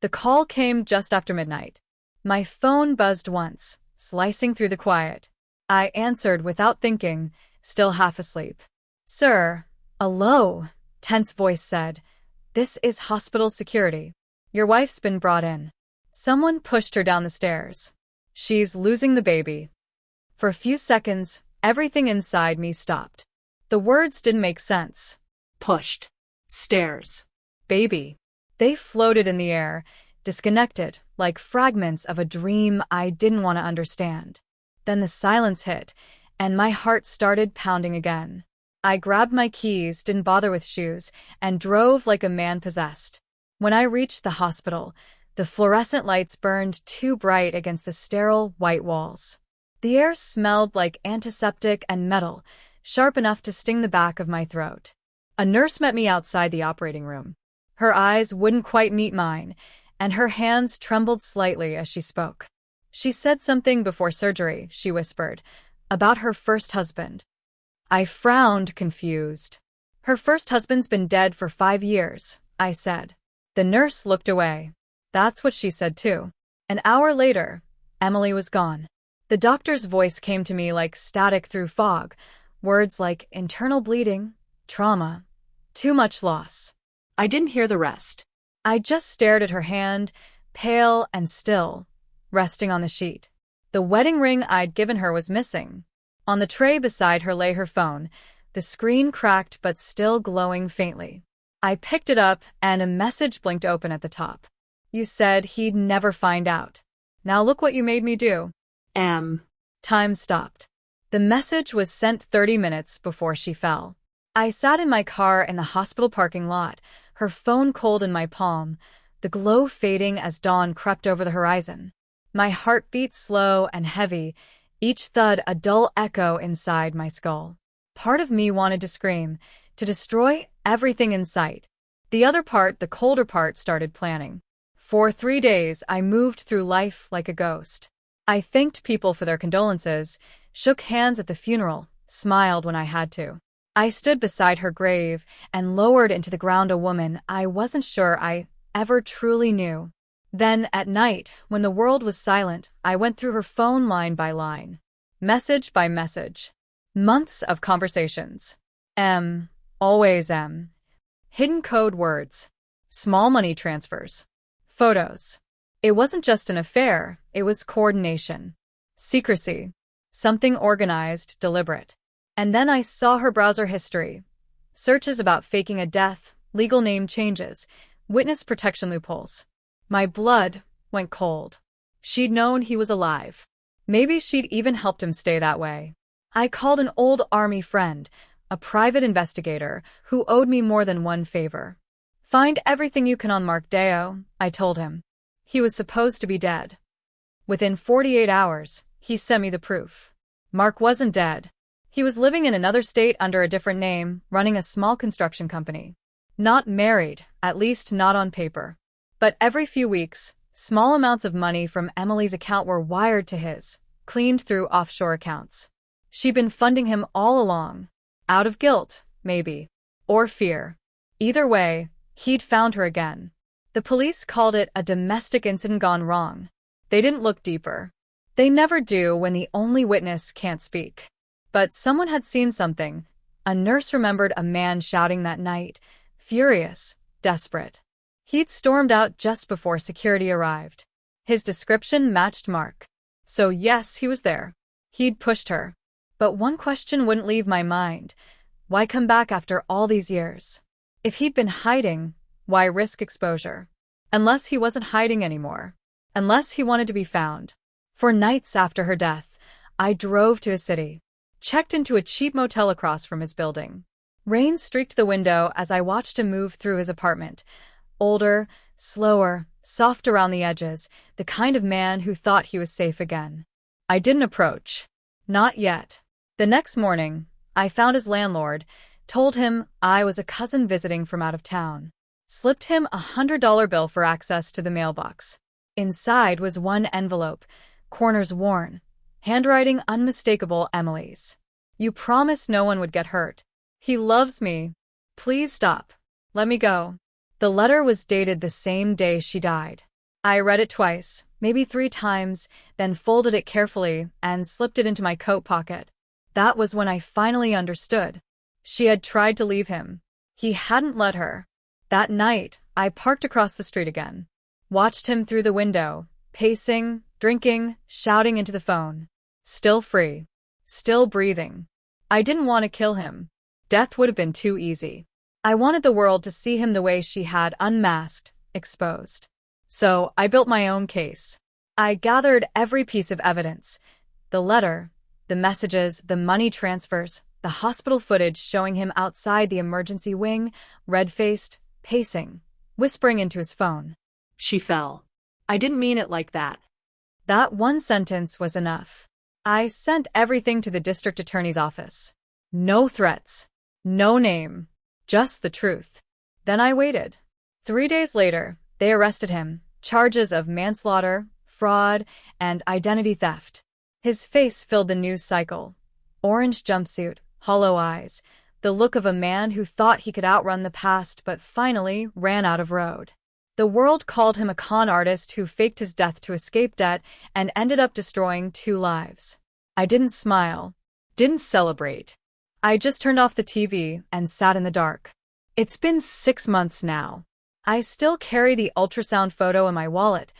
The call came just after midnight. My phone buzzed once, slicing through the quiet. I answered without thinking, still half asleep. "Sir," a low, tense voice said, "this is hospital security. Your wife's been brought in." Someone pushed her down the stairs. "She's losing the baby." For a few seconds, everything inside me stopped. The words didn't make sense. Pushed. Stairs. Baby. They floated in the air, disconnected, like fragments of a dream I didn't want to understand. Then the silence hit, and my heart started pounding again. I grabbed my keys, didn't bother with shoes, and drove like a man possessed. When I reached the hospital, the fluorescent lights burned too bright against the sterile, white walls. The air smelled like antiseptic and metal, sharp enough to sting the back of my throat. A nurse met me outside the operating room. Her eyes wouldn't quite meet mine, and her hands trembled slightly as she spoke. "She said something before surgery," she whispered, "about her first husband." I frowned, confused. "Her first husband's been dead for 5 years," I said. The nurse looked away. That's what she said too. An hour later, Emily was gone. The doctor's voice came to me like static through fog, words like internal bleeding, trauma, too much loss. I didn't hear the rest. I just stared at her hand, pale and still, resting on the sheet. The wedding ring I'd given her was missing. On the tray beside her lay her phone, the screen cracked but still glowing faintly. I picked it up, and a message blinked open at the top. "You said he'd never find out. Now look what you made me do." Time stopped. The message was sent 30 minutes before she fell. I sat in my car in the hospital parking lot, her phone cold in my palm, the glow fading as dawn crept over the horizon. My heart beat slow and heavy, each thud a dull echo inside my skull. Part of me wanted to scream, to destroy everything in sight. The other part, the colder part, started planning. For 3 days, I moved through life like a ghost. I thanked people for their condolences, shook hands at the funeral, smiled when I had to. I stood beside her grave and lowered into the ground a woman I wasn't sure I ever truly knew. Then, at night, when the world was silent, I went through her phone line by line, message by message. Months of conversations. Always M. Hidden code words. Small money transfers. Photos. It wasn't just an affair, it was coordination. Secrecy. Something organized, deliberate. And then I saw her browser history. Searches about faking a death, legal name changes, witness protection loopholes. My blood went cold. She'd known he was alive. Maybe she'd even helped him stay that way. I called an old army friend, a private investigator, who owed me more than one favor. "Find everything you can on Mark Deo," I told him. He was supposed to be dead. Within 48 hours, he sent me the proof. Mark wasn't dead. He was living in another state under a different name, running a small construction company. Not married, at least not on paper. But every few weeks, small amounts of money from Emily's account were wired to his, cleaned through offshore accounts. She'd been funding him all along. Out of guilt, maybe. Or fear. Either way, he'd found her again. The police called it a domestic incident gone wrong. They didn't look deeper. They never do when the only witness can't speak. But someone had seen something. A nurse remembered a man shouting that night, furious, desperate. He'd stormed out just before security arrived. His description matched Mark. So yes, he was there. He'd pushed her. But one question wouldn't leave my mind. Why come back after all these years? If he'd been hiding, why risk exposure? Unless he wasn't hiding anymore. Unless he wanted to be found. For nights after her death, I drove to his city. Checked into a cheap motel across from his building. Rain streaked the window as I watched him move through his apartment. Older, slower, soft around the edges, the kind of man who thought he was safe again. I didn't approach. Not yet. The next morning, I found his landlord, told him I was a cousin visiting from out of town. Slipped him a $100 bill for access to the mailbox. Inside was one envelope, corners worn, handwriting unmistakable Emily's. "You promised no one would get hurt. He loves me. Please stop. Let me go." The letter was dated the same day she died. I read it twice, maybe 3 times, then folded it carefully and slipped it into my coat pocket. That was when I finally understood. She had tried to leave him. He hadn't let her. That night, I parked across the street again. Watched him through the window, pacing, drinking, shouting into the phone. Still free. Still breathing. I didn't want to kill him. Death would have been too easy. I wanted the world to see him the way she had, unmasked, exposed. So I built my own case. I gathered every piece of evidence. The letter, the messages, the money transfers, the hospital footage showing him outside the emergency wing, red-faced, pacing, whispering into his phone. She fell. I didn't mean it like that. That one sentence was enough. I sent everything to the district attorney's office. No threats. No name. Just the truth. Then I waited. 3 days later, they arrested him. Charges of manslaughter, fraud, and identity theft. His face filled the news cycle. Orange jumpsuit, hollow eyes, the look of a man who thought he could outrun the past but finally ran out of road. The world called him a con artist who faked his death to escape debt and ended up destroying 2 lives. I didn't smile. Didn't celebrate. I just turned off the TV and sat in the dark. It's been 6 months now. I still carry the ultrasound photo in my wallet,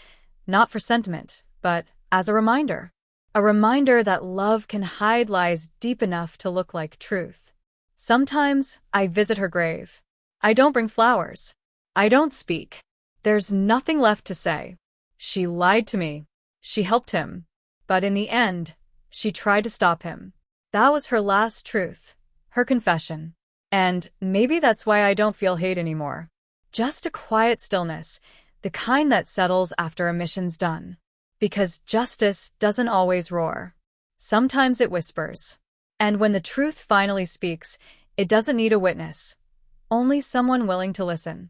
not for sentiment, but as a reminder. A reminder that love can hide lies deep enough to look like truth. Sometimes I visit her grave. I don't bring flowers. I don't speak. There's nothing left to say. She lied to me. She helped him. But in the end, she tried to stop him. That was her last truth. Her confession. And maybe that's why I don't feel hate anymore. Just a quiet stillness, the kind that settles after a mission's done. Because justice doesn't always roar. Sometimes it whispers. And when the truth finally speaks, it doesn't need a witness. Only someone willing to listen.